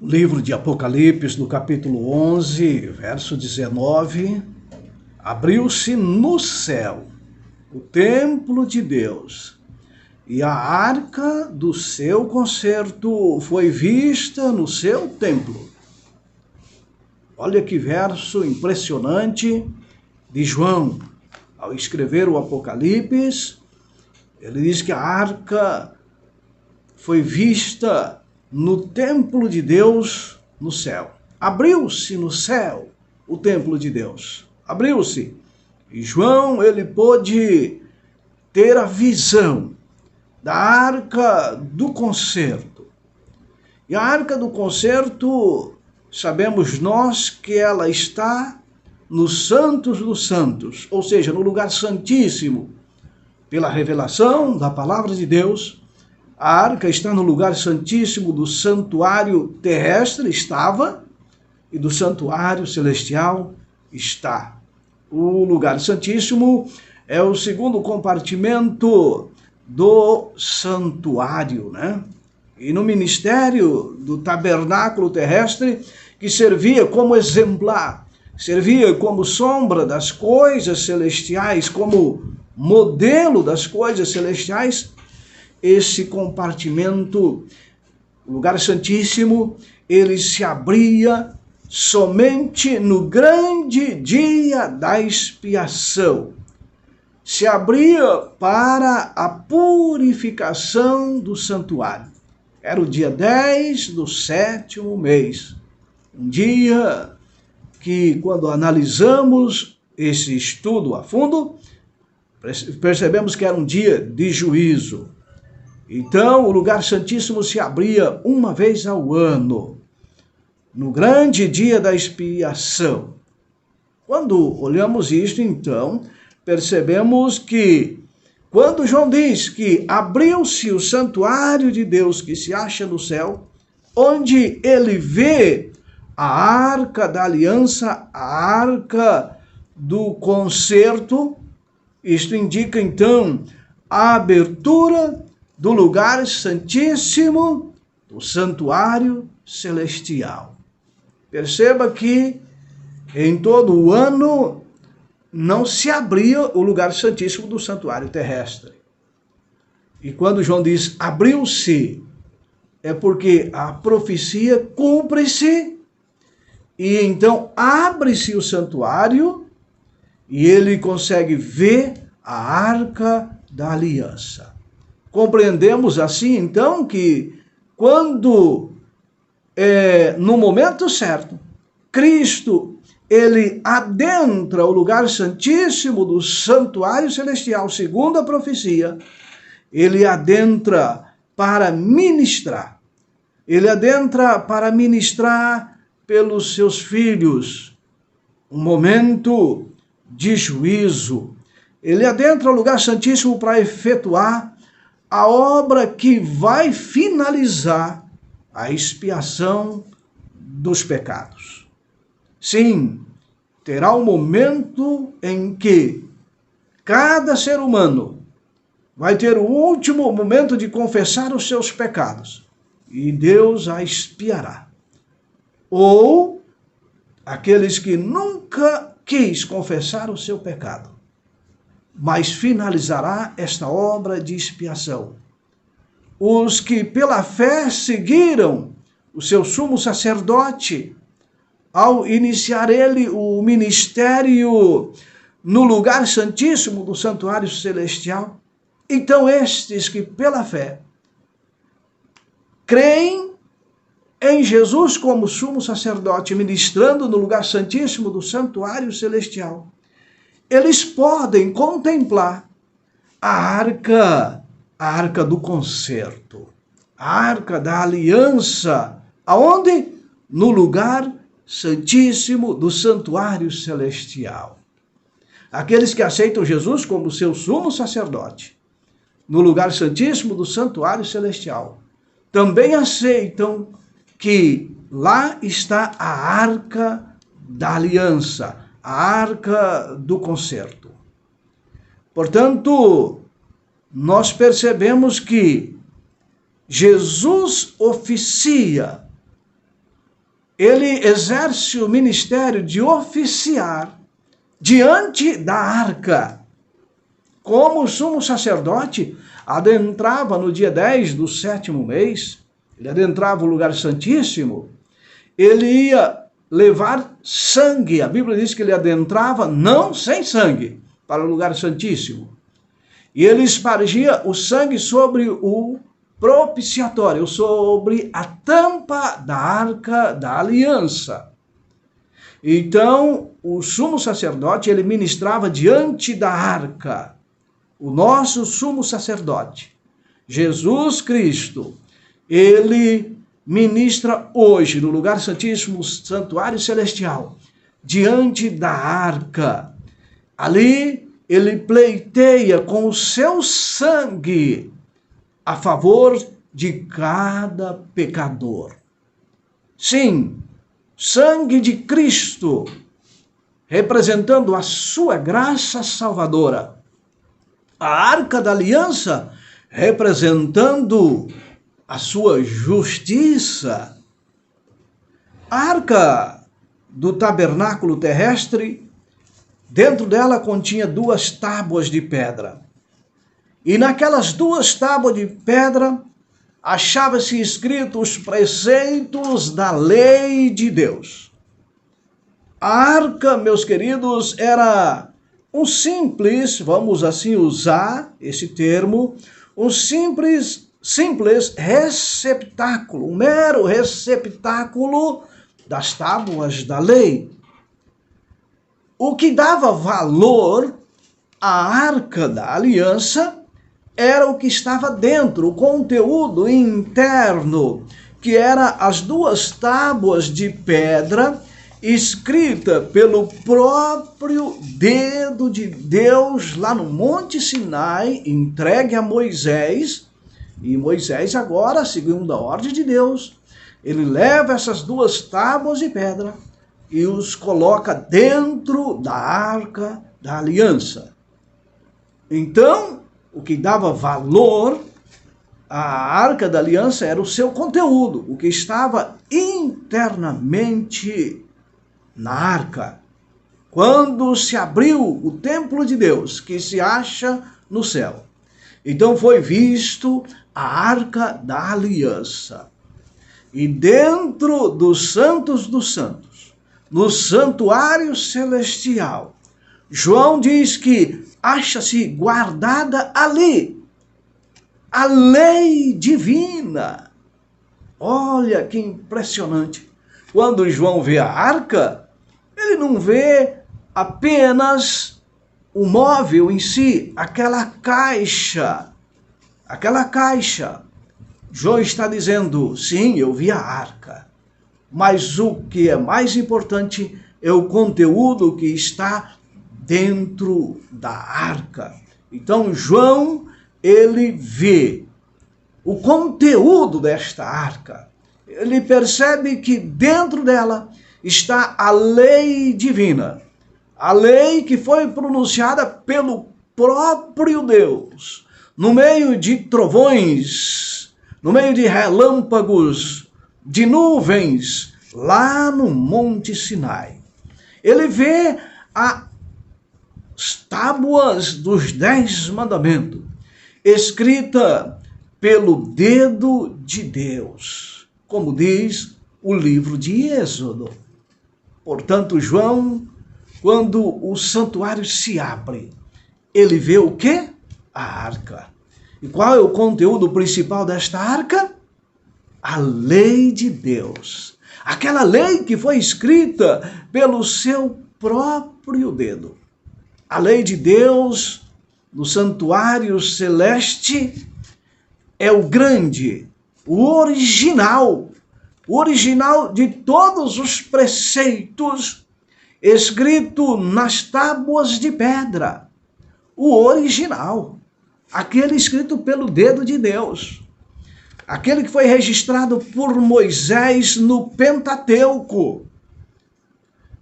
Livro de Apocalipse, no capítulo 11, verso 19, abriu-se no céu o templo de Deus, e a arca do seu concerto foi vista no seu templo. Olha que verso impressionante de João. Ao escrever o Apocalipse, ele diz que a arca foi vista no templo de Deus no céu. Abriu-se no céu o templo de Deus. Abriu-se. E João, ele pôde ter a visão da arca do concerto. E a arca do concerto, sabemos nós que ela está nos santos dos santos, ou seja, no lugar santíssimo. Pela revelação da palavra de Deus, a arca está no lugar santíssimo do santuário terrestre, estava, e do santuário celestial está. O lugar santíssimo é o segundo compartimento do santuário, né? E no ministério do tabernáculo terrestre, que servia como exemplar, servia como sombra das coisas celestiais, como modelo das coisas celestiais, esse compartimento, o lugar santíssimo, ele se abria somente no grande dia da expiação. Se abria para a purificação do santuário. Era o dia 10 do 7º mês. Um dia que, quando analisamos esse estudo a fundo, percebemos que era um dia de juízo. Então, o lugar santíssimo se abria uma vez ao ano, no grande dia da expiação. Quando olhamos isto, então, percebemos que, quando João diz que abriu-se o santuário de Deus que se acha no céu, onde ele vê a arca da aliança, a arca do concerto, isto indica, então, a abertura do lugar santíssimo do santuário celestial. Perceba que em todo o ano não se abria o lugar santíssimo do santuário terrestre. E quando João diz abriu-se, é porque a profecia cumpre-se e então abre-se o santuário e ele consegue ver a arca da aliança. Compreendemos assim, então, que quando, no momento certo, Cristo, ele adentra o lugar santíssimo do santuário celestial, segundo a profecia, ele adentra para ministrar. Ele adentra para ministrar pelos seus filhos um momento de juízo. Ele adentra o lugar santíssimo para efetuar a obra que vai finalizar a expiação dos pecados. Sim, terá um momento em que cada ser humano vai ter o último momento de confessar os seus pecados e Deus a expiará. Ou aqueles que nunca quis confessar o seu pecado, mas finalizará esta obra de expiação. Os que pela fé seguiram o seu sumo sacerdote, ao iniciar ele o ministério no lugar santíssimo do santuário celestial, então estes que pela fé creem em Jesus como sumo sacerdote, ministrando no lugar santíssimo do santuário celestial, eles podem contemplar a arca do concerto, a arca da aliança, aonde? No lugar santíssimo do santuário celestial. Aqueles que aceitam Jesus como seu sumo sacerdote, no lugar santíssimo do santuário celestial, também aceitam que lá está a arca da aliança, a arca do concerto. Portanto, nós percebemos que Jesus oficia ele exerce o ministério de oficiar diante da arca. Como o sumo sacerdote adentrava no dia 10 do 7º mês, ele adentrava o lugar santíssimo, ele ia levar sangue. A Bíblia diz que ele adentrava não sem sangue para o lugar santíssimo. E ele espargia o sangue sobre o propiciatório, sobre a tampa da arca da aliança. Então, o sumo sacerdote, ele ministrava diante da arca. O nosso sumo sacerdote, Jesus Cristo, ele ministra hoje no lugar santíssimo, santuário celestial, diante da arca. Ali ele pleiteia com o seu sangue a favor de cada pecador. Sim, sangue de Cristo, representando a sua graça salvadora. A arca da aliança, representando a sua justiça. A arca do tabernáculo terrestre, dentro dela continha 2 tábuas de pedra. E naquelas 2 tábuas de pedra, achava-se escritos os preceitos da lei de Deus. A arca, meus queridos, era um simples, vamos assim usar esse termo, um simples receptáculo, um mero receptáculo das tábuas da lei. O que dava valor à arca da aliança era o que estava dentro, o conteúdo interno, que era as 2 tábuas de pedra escrita pelo próprio dedo de Deus lá no Monte Sinai, entregue a Moisés. E Moisés agora, segundo a ordem de Deus, ele leva essas 2 tábuas de pedra e os coloca dentro da arca da aliança. Então, o que dava valor à arca da aliança era o seu conteúdo, o que estava internamente na arca. Quando se abriu o templo de Deus, que se acha no céu, então foi visto a arca da aliança. E dentro dos santos dos santos, no santuário celestial, João diz que acha-se guardada ali a lei divina. Olha que impressionante. Quando João vê a arca, ele não vê apenas o móvel em si, aquela caixa. João está dizendo, sim, eu vi a arca, mas o que é mais importante é o conteúdo que está dentro da arca. Então João, ele vê o conteúdo desta arca. Ele percebe que dentro dela está a lei divina, a lei que foi pronunciada pelo próprio Deus, no meio de trovões, no meio de relâmpagos, de nuvens, lá no Monte Sinai. Ele vê as tábuas dos 10 mandamentos, escrita pelo dedo de Deus, como diz o livro de Êxodo. Portanto, João, quando o santuário se abre, ele vê o quê? A arca. E qual é o conteúdo principal desta arca? A lei de Deus. Aquela lei que foi escrita pelo seu próprio dedo. A lei de Deus no santuário celeste é o grande, o original de todos os preceitos escrito nas tábuas de pedra. O original, aquele escrito pelo dedo de Deus, aquele que foi registrado por Moisés no Pentateuco.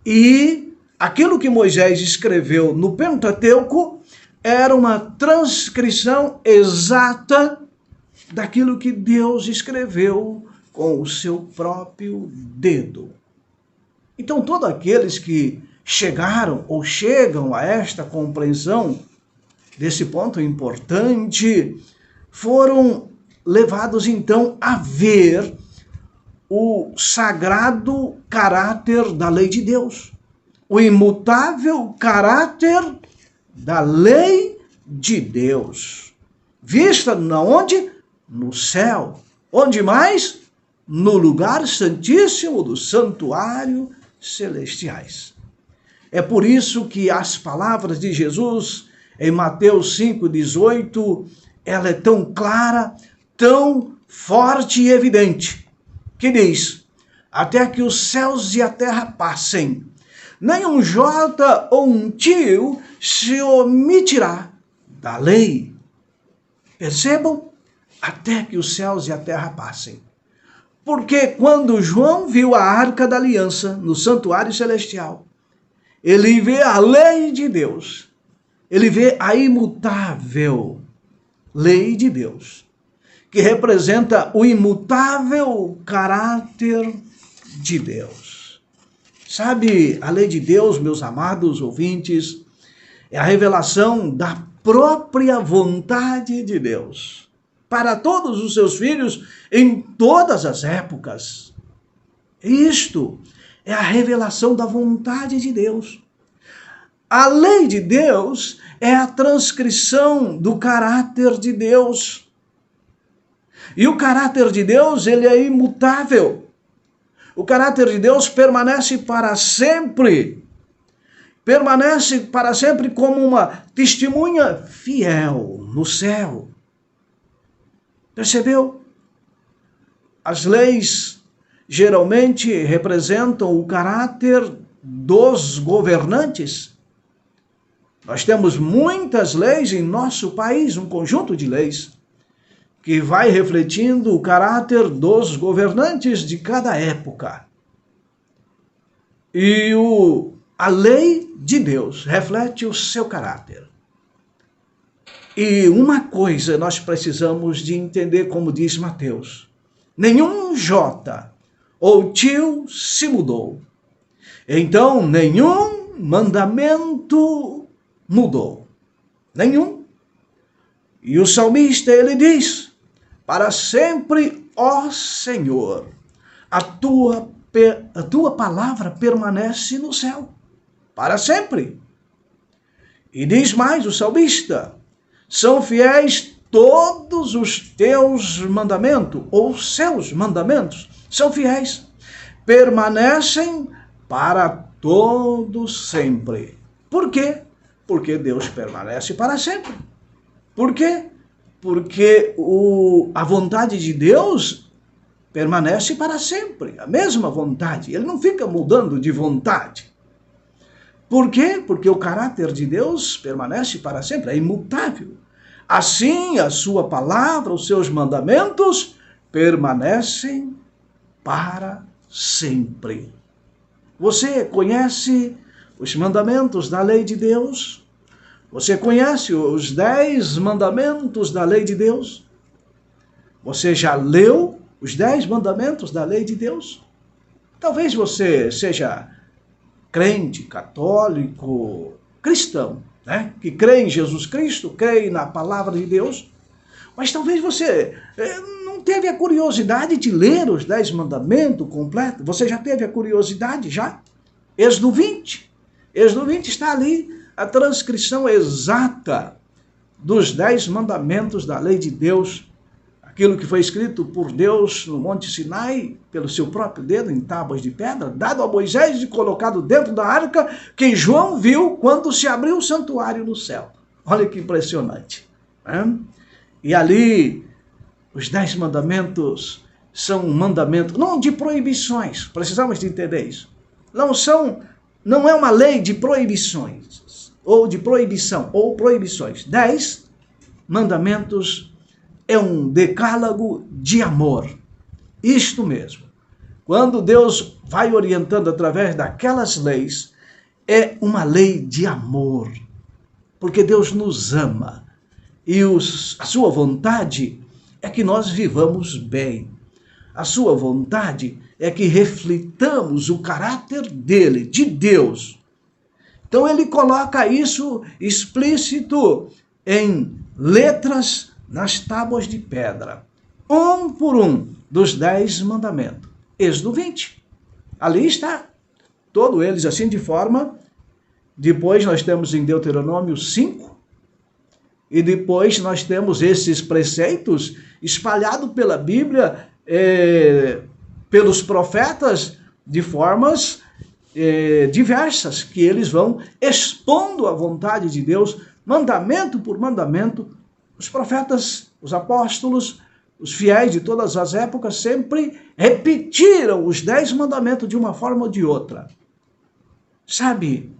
E aquilo que Moisés escreveu no Pentateuco era uma transcrição exata daquilo que Deus escreveu com o seu próprio dedo. Então, todos aqueles que chegaram ou chegam a esta compreensão desse ponto importante foram levados então a ver o sagrado caráter da lei de Deus, o imutável caráter da lei de Deus, vista onde? No céu. Onde mais? No lugar santíssimo do santuário celestiais. É por isso que as palavras de Jesus em Mateus 5,18, ela é tão clara, tão forte e evidente, que diz: até que os céus e a terra passem, nem um jota ou um tio se omitirá da lei. Percebam? Até que os céus e a terra passem. Porque quando João viu a arca da aliança no santuário celestial, ele vê a lei de Deus, ele vê a imutável lei de Deus, que representa o imutável caráter de Deus. Sabe, a lei de Deus, meus amados ouvintes, é a revelação da própria vontade de Deus para todos os seus filhos em todas as épocas. Isto é a revelação da vontade de Deus. A lei de Deus é a transcrição do caráter de Deus. E o caráter de Deus, ele é imutável. O caráter de Deus permanece para sempre. Permanece para sempre como uma testemunha fiel no céu. Percebeu? As leis geralmente representam o caráter dos governantes. Nós temos muitas leis em nosso país, um conjunto de leis, que vai refletindo o caráter dos governantes de cada época. E a lei de Deus reflete o seu caráter. E uma coisa nós precisamos de entender, como diz Mateus: nenhum jota ou tio se mudou. Então, nenhum mandamento mudou. Nenhum. E o salmista, ele diz: para sempre, ó Senhor, a tua palavra permanece no céu. Para sempre. E diz mais o salmista: são fiéis todos os teus mandamentos, ou seus mandamentos, são fiéis, permanecem para todo sempre. Por quê? Porque Deus permanece para sempre. Por quê? Porque a vontade de Deus permanece para sempre, a mesma vontade, ele não fica mudando de vontade. Por quê? Porque o caráter de Deus permanece para sempre, é imutável. Assim, a sua palavra, os seus mandamentos permanecem para sempre. Você conhece os mandamentos da lei de Deus? Você conhece os 10 mandamentos da lei de Deus? Você já leu os 10 mandamentos da lei de Deus? Talvez você seja crente, católico, cristão, né? Que crê em Jesus Cristo, crê na palavra de Deus, mas talvez você não teve a curiosidade de ler os 10 mandamentos completos. Você já teve a curiosidade, já? Êxodo 20. Êxodo 20 está ali, a transcrição exata dos 10 mandamentos da lei de Deus, aquilo que foi escrito por Deus no Monte Sinai, pelo seu próprio dedo, em tábuas de pedra, dado a Moisés e colocado dentro da arca, que João viu quando se abriu o santuário no céu. Olha que impressionante, né? E ali, os 10 mandamentos são mandamentos, não de proibições, precisamos de entender isso. Não é uma lei de proibições, ou de proibição, ou proibições. 10 mandamentos é um decálogo de amor. Isto mesmo. Quando Deus vai orientando através daquelas leis, é uma lei de amor. Porque Deus nos ama. E a sua vontade é que nós vivamos bem. A sua vontade é que reflitamos o caráter dele, de Deus. Então ele coloca isso explícito em letras nas tábuas de pedra, um por um dos 10 mandamentos. Êxodo 20. Ali está, todos eles assim de forma. Depois nós temos em Deuteronômio 5, e depois nós temos esses preceitos espalhados pela Bíblia, pelos profetas, de formas diversas, que eles vão expondo a vontade de Deus, mandamento por mandamento. Os profetas, os apóstolos, os fiéis de todas as épocas sempre repetiram os 10 mandamentos de uma forma ou de outra. Sabe,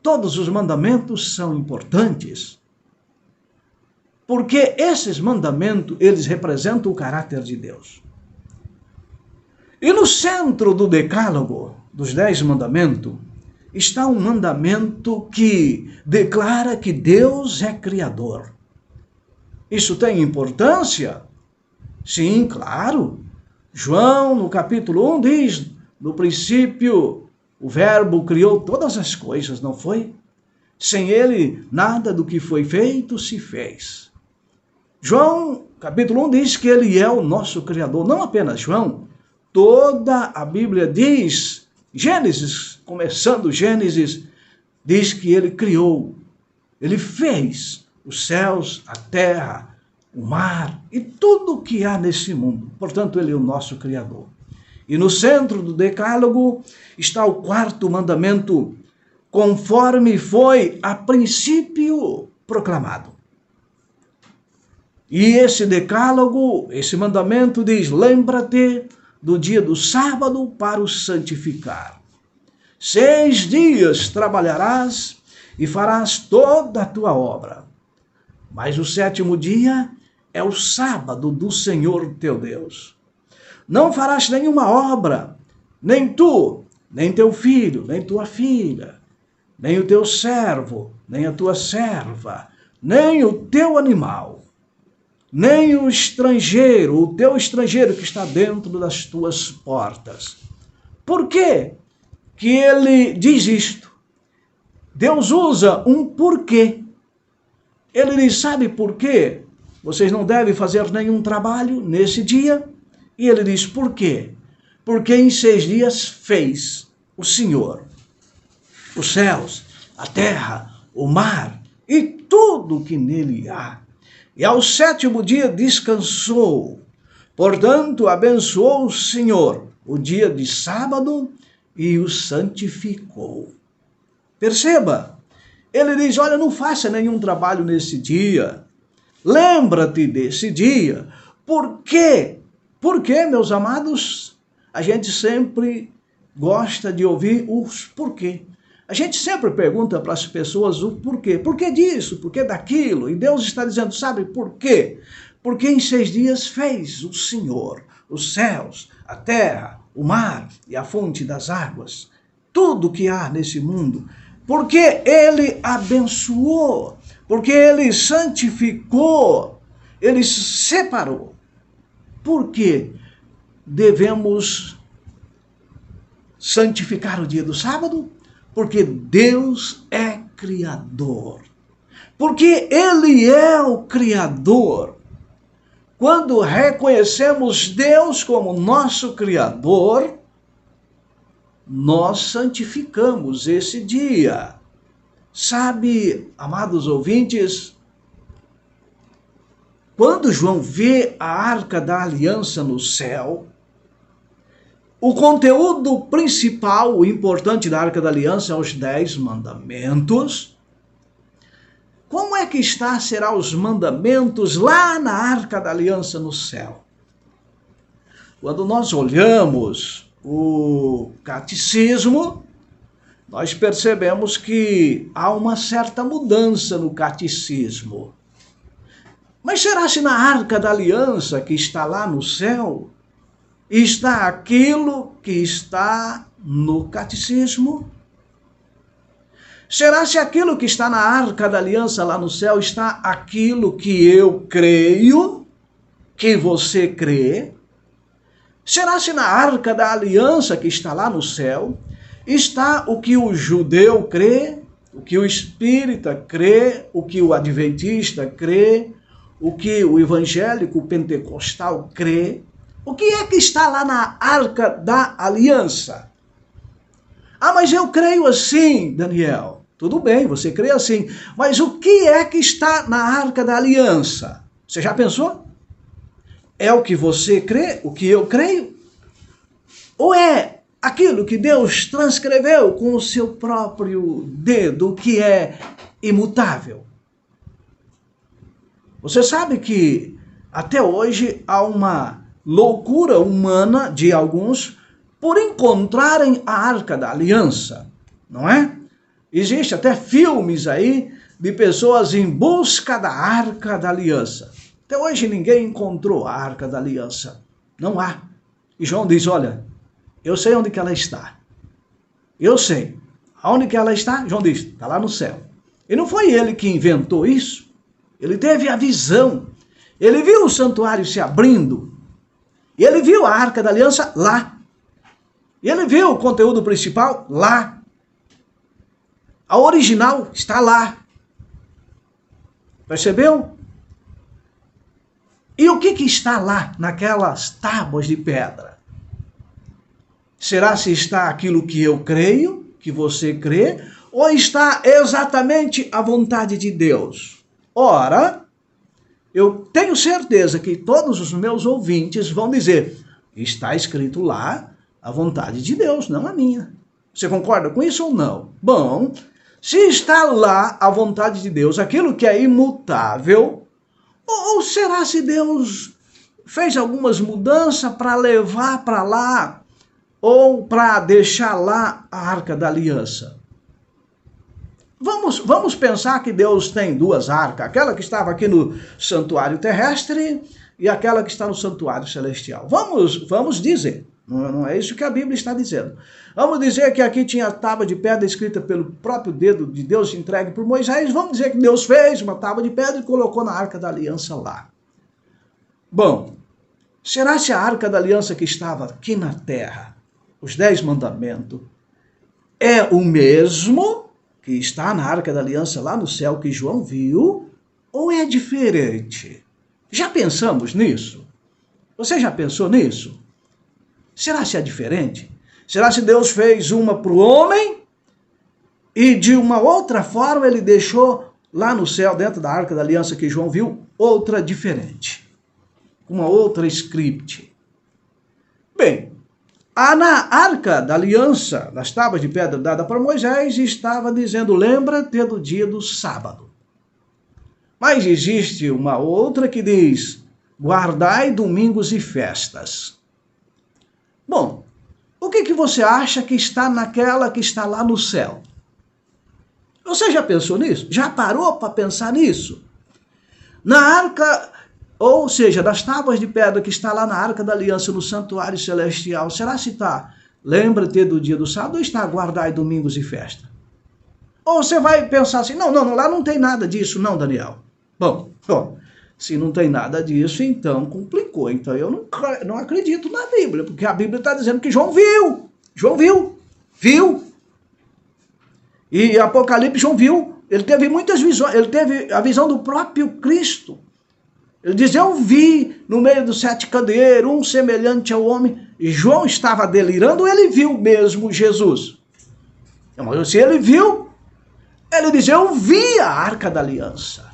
todos os mandamentos são importantes, porque esses mandamentos, eles representam o caráter de Deus. E no centro do decálogo, dos 10 mandamentos, está um mandamento que declara que Deus é Criador. Isso tem importância? Sim, claro. João, no capítulo 1, diz, no princípio, o Verbo criou todas as coisas, não foi? Sem ele, nada do que foi feito se fez. João, capítulo 1, diz que ele é o nosso Criador. Não apenas João, toda a Bíblia diz, Gênesis, começando Gênesis, diz que ele criou, ele fez os céus, a terra, o mar e tudo o que há nesse mundo. Portanto, ele é o nosso Criador. E no centro do decálogo está o 4º mandamento, conforme foi a princípio proclamado. E esse decálogo, esse mandamento diz, lembra-te do dia do sábado para o santificar. 6 dias trabalharás e farás toda a tua obra. Mas o 7º dia é o sábado do Senhor teu Deus. Não farás nenhuma obra, nem tu, nem teu filho, nem tua filha, nem o teu servo, nem a tua serva, nem o teu animal, nem o estrangeiro, o teu estrangeiro que está dentro das tuas portas. Por quê que ele diz isto? Deus usa um porquê. Ele diz, sabe por quê? Vocês não devem fazer nenhum trabalho nesse dia. E ele diz, por quê? Porque em 6 dias fez o Senhor os céus, a terra, o mar e tudo que nele há. E ao 7º dia descansou. Portanto, abençoou o Senhor o dia de sábado e o santificou. Perceba, ele diz, olha, não faça nenhum trabalho nesse dia. Lembra-te desse dia. Por quê? Porque, meus amados, a gente sempre gosta de ouvir os porquê. A gente sempre pergunta para as pessoas o porquê. Por que disso? Por que daquilo? E Deus está dizendo, sabe por quê? Porque em 6 dias fez o Senhor os céus, a terra, o mar e a fonte das águas. Tudo que há nesse mundo. Porque ele abençoou. Porque ele santificou. Ele separou. Por que devemos santificar o dia do sábado? Porque Deus é Criador. Porque Ele é o Criador. Quando reconhecemos Deus como nosso Criador, nós santificamos esse dia. Sabe, amados ouvintes, quando João vê a Arca da Aliança no céu, o conteúdo principal, o importante da Arca da Aliança, é os 10 mandamentos. Como é que serão os mandamentos lá na Arca da Aliança no céu? Quando nós olhamos o catecismo, nós percebemos que há uma certa mudança no catecismo. Mas será se na Arca da Aliança que está lá no céu, está aquilo que está no catecismo? Será se aquilo que está na Arca da Aliança lá no céu está aquilo que eu creio, que você crê? Será se na arca da aliança que está lá no céu, está o que o judeu crê, o que o espírita crê, o que o adventista crê, o que o evangélico pentecostal crê? O que é que está lá na arca da aliança? Ah, mas eu creio assim, Daniel. Tudo bem, você crê assim. Mas o que é que está na arca da aliança? Você já pensou? É o que você crê, o que eu creio? Ou é aquilo que Deus transcreveu com o seu próprio dedo, que é imutável? Você sabe que até hoje há uma loucura humana de alguns por encontrarem a Arca da Aliança, não é? Existe até filmes aí de pessoas em busca da Arca da Aliança. Até hoje ninguém encontrou a Arca da Aliança. Não há. E João diz, olha, eu sei onde que ela está. Eu sei. Aonde que ela está? João diz, está lá no céu. E não foi ele que inventou isso. Ele teve a visão. Ele viu o santuário se abrindo. E ele viu a Arca da Aliança lá. E ele viu o conteúdo principal lá. A original está lá. Percebeu? E o que está lá naquelas tábuas de pedra? Será se está aquilo que eu creio, que você crê, ou está exatamente a vontade de Deus? Ora, eu tenho certeza que todos os meus ouvintes vão dizer, está escrito lá a vontade de Deus, não a minha. Você concorda com isso ou não? Bom, se está lá a vontade de Deus, aquilo que é imutável, ou será se Deus fez algumas mudanças para levar para lá, ou para deixar lá a Arca da Aliança? Vamos pensar que Deus tem duas arcas, aquela que estava aqui no santuário terrestre e aquela que está no santuário celestial. Vamos dizer, não é isso que a Bíblia está dizendo. Vamos dizer que aqui tinha a tábua de pedra escrita pelo próprio dedo de Deus entregue por Moisés. Vamos dizer que Deus fez uma tábua de pedra e colocou na Arca da Aliança lá. Bom, será se a Arca da Aliança que estava aqui na terra, os 10 mandamentos, é o mesmo que está na Arca da Aliança lá no céu que João viu, ou é diferente? Já pensamos nisso? Você já pensou nisso? Será se é diferente? Será se Deus fez uma para o homem e de uma outra forma ele deixou lá no céu, dentro da Arca da Aliança que João viu, outra diferente? Uma outra script. Bem, na Arca da Aliança, das tábuas de pedra dada para Moisés, estava dizendo, lembra-te do dia do sábado. Mas existe uma outra que diz, guardai domingos e festas. Bom, o que você acha que está naquela que está lá no céu? Você já pensou nisso? Já parou para pensar nisso? Na Arca, ou seja, das tábuas de pedra que está lá na Arca da Aliança, no santuário celestial, será se está, lembra-te do dia do sábado, ou está guardai domingos e festa? Ou você vai pensar assim, não, lá não tem nada disso, não, Daniel. Bom, se não tem nada disso, então complicou. Então eu não acredito na Bíblia, porque a Bíblia está dizendo que João viu. E Apocalipse, João viu, ele teve muitas visões, ele teve a visão do próprio Cristo. Ele diz, eu vi no meio dos 7 candeeiros, um semelhante ao homem. E João estava delirando, ele viu mesmo Jesus. Mas se ele viu, ele diz, eu vi a Arca da Aliança.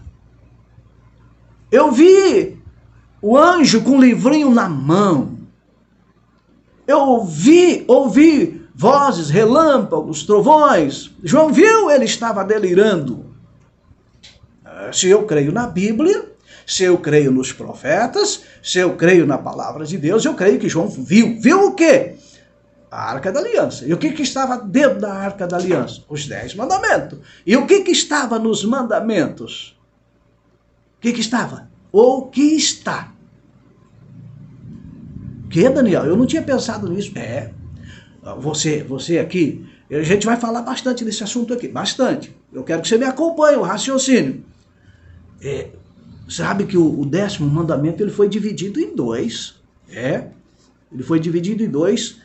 Eu vi o anjo com o livrinho na mão. Eu ouvi vozes, relâmpagos, trovões. João viu, ele estava delirando. Se eu creio na Bíblia, se eu creio nos profetas, se eu creio na palavra de Deus, eu creio que João viu. Viu o quê? A Arca da Aliança. E o que estava dentro da Arca da Aliança? Os 10 mandamentos. E o que estava nos mandamentos? O que estava? Ou que está? Que, Daniel? Eu não tinha pensado nisso. Você aqui, a gente vai falar bastante desse assunto aqui. Bastante. Eu quero que você me acompanhe, o raciocínio. Sabe que o 10º mandamento ele foi dividido em 2. Ele foi dividido em dois.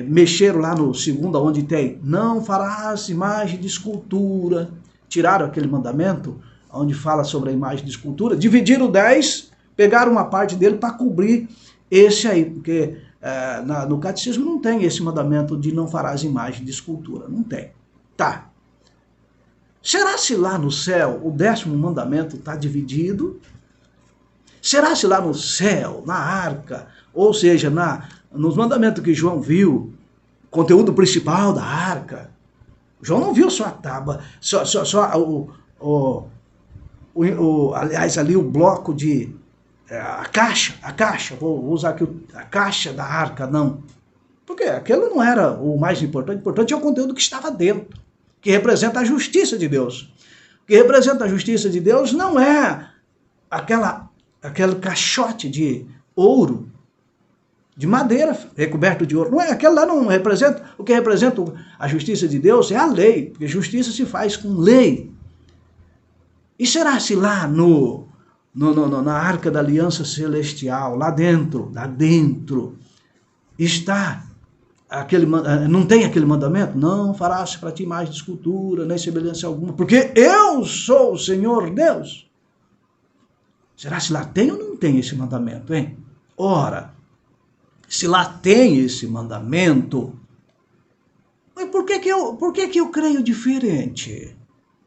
Mexeram lá no segundo, onde tem não farás imagem de escultura. Tiraram aquele mandamento onde fala sobre a imagem de escultura. Dividiram 10, pegaram uma parte dele para cobrir esse aí, porque no catecismo não tem esse mandamento de não farás imagem de escultura. Não tem. Tá. Será se lá no céu o 10º mandamento está dividido? Será se lá no céu, na arca, ou seja, nos mandamentos que João viu, conteúdo principal da arca, João não viu só a tábua, aliás, ali o bloco de, a caixa, vou usar aqui a caixa da arca, não. Porque aquilo não era o mais importante, o importante é o conteúdo que estava dentro, que representa a justiça de Deus. O que representa a justiça de Deus não é aquele caixote de ouro, de madeira recoberto de ouro. Não é, aquela lá não representa. O que representa a justiça de Deus é a lei, porque justiça se faz com lei. E será se lá na Arca da Aliança Celestial, lá dentro, está não tem aquele mandamento? Não farás para ti mais de escultura, nem semelhança alguma, porque eu sou o Senhor Deus. Será se lá tem ou não tem esse mandamento, hein? Ora, se lá tem esse mandamento, mas por que eu creio diferente?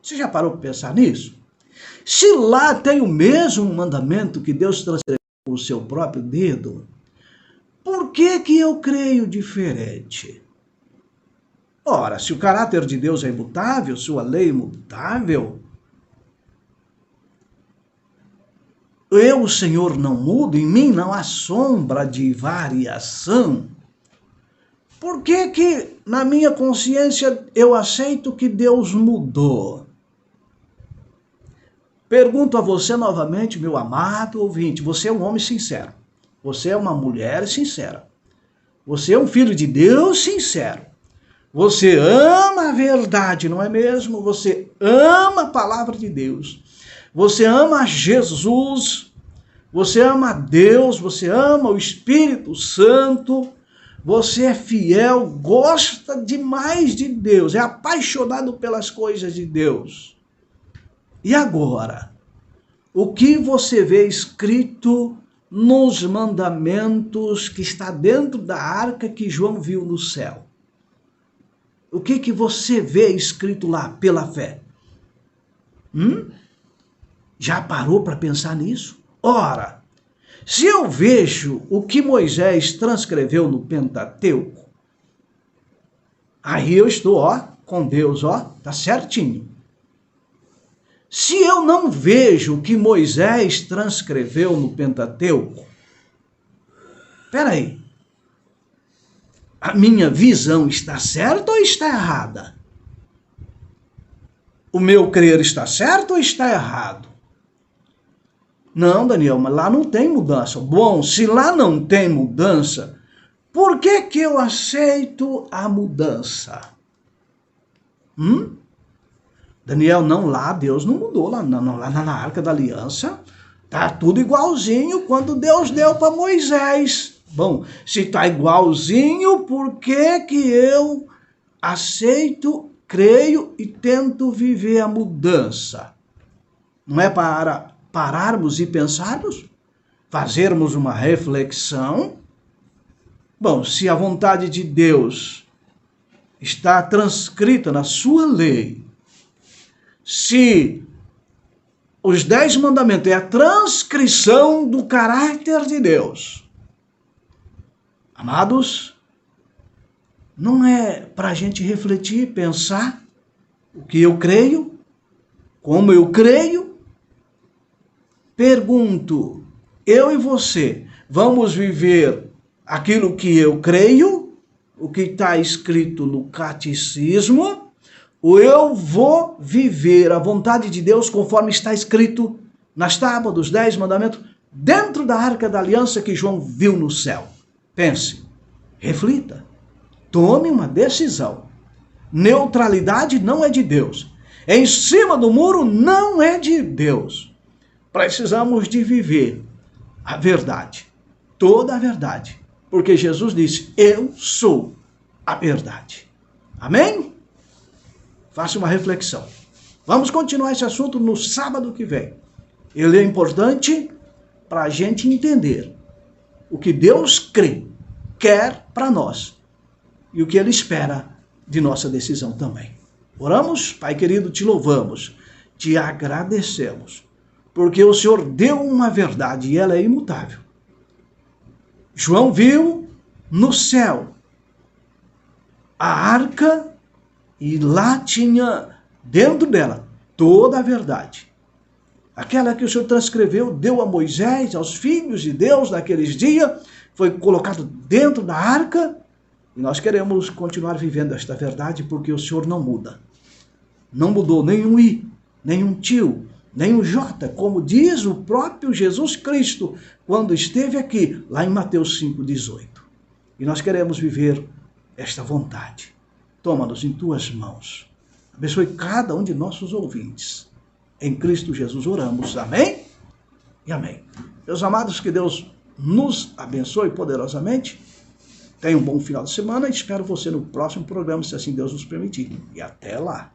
Você já parou para pensar nisso? Se lá tem o mesmo mandamento que Deus transcreveu com o seu próprio dedo, por que eu creio diferente? Ora, se o caráter de Deus é imutável, sua lei é imutável, eu, o Senhor, não mudo, em mim não há sombra de variação. Por que na minha consciência eu aceito que Deus mudou? Pergunto a você novamente, meu amado ouvinte, você é um homem sincero. Você é uma mulher sincera. Você é um filho de Deus sincero. Você ama a verdade, não é mesmo? Você ama a palavra de Deus. Você ama Jesus, você ama Deus, você ama o Espírito Santo, você é fiel, gosta demais de Deus, é apaixonado pelas coisas de Deus. E agora, o que você vê escrito nos mandamentos que está dentro da arca que João viu no céu? O que você vê escrito lá pela fé? Já parou para pensar nisso? Ora, se eu vejo o que Moisés transcreveu no Pentateuco, aí eu estou, com Deus, tá certinho. Se eu não vejo o que Moisés transcreveu no Pentateuco, peraí, a minha visão está certa ou está errada? O meu crer está certo ou está errado? Não, Daniel, mas lá não tem mudança. Bom, se lá não tem mudança, por que eu aceito a mudança? Daniel, não, lá Deus não mudou, lá na Arca da Aliança, tá tudo igualzinho quando Deus deu para Moisés. Bom, se tá igualzinho, por que eu aceito, creio e tento viver a mudança? Não é para pararmos e pensarmos? Fazermos uma reflexão? Bom, se a vontade de Deus está transcrita na sua lei, se os 10 mandamentos é a transcrição do caráter de Deus, amados, não é para a gente refletir, pensar o que eu creio, como eu creio? Pergunto, eu e você, vamos viver aquilo que eu creio, o que está escrito no catecismo, ou eu vou viver a vontade de Deus conforme está escrito nas tábuas dos 10 mandamentos, dentro da Arca da Aliança que João viu no céu? Pense, reflita, tome uma decisão. Neutralidade não é de Deus. Em cima do muro não é de Deus. Precisamos de viver a verdade, toda a verdade, Porque Jesus disse, eu sou a verdade. Amém? Faça uma reflexão. Vamos continuar esse assunto no sábado que vem. Ele é importante para a gente entender o que Deus quer para nós e o que Ele espera de nossa decisão também. Oramos? Pai querido, te louvamos, te agradecemos, porque o Senhor deu uma verdade e ela é imutável. João viu no céu a arca e lá tinha dentro dela toda a verdade. Aquela que o Senhor transcreveu, deu a Moisés, aos filhos de Deus naqueles dias, foi colocado dentro da arca. E nós queremos continuar vivendo esta verdade porque o Senhor não muda. Não mudou nem um i, nem um tio, nem um j, como diz o próprio Jesus Cristo quando esteve aqui, lá em Mateus 5,18. E nós queremos viver esta vontade. Toma-nos em tuas mãos. Abençoe cada um de nossos ouvintes. Em Cristo Jesus oramos. Amém? E amém. Meus amados, que Deus nos abençoe poderosamente. Tenha um bom final de semana. Espero você no próximo programa, se assim Deus nos permitir. E até lá.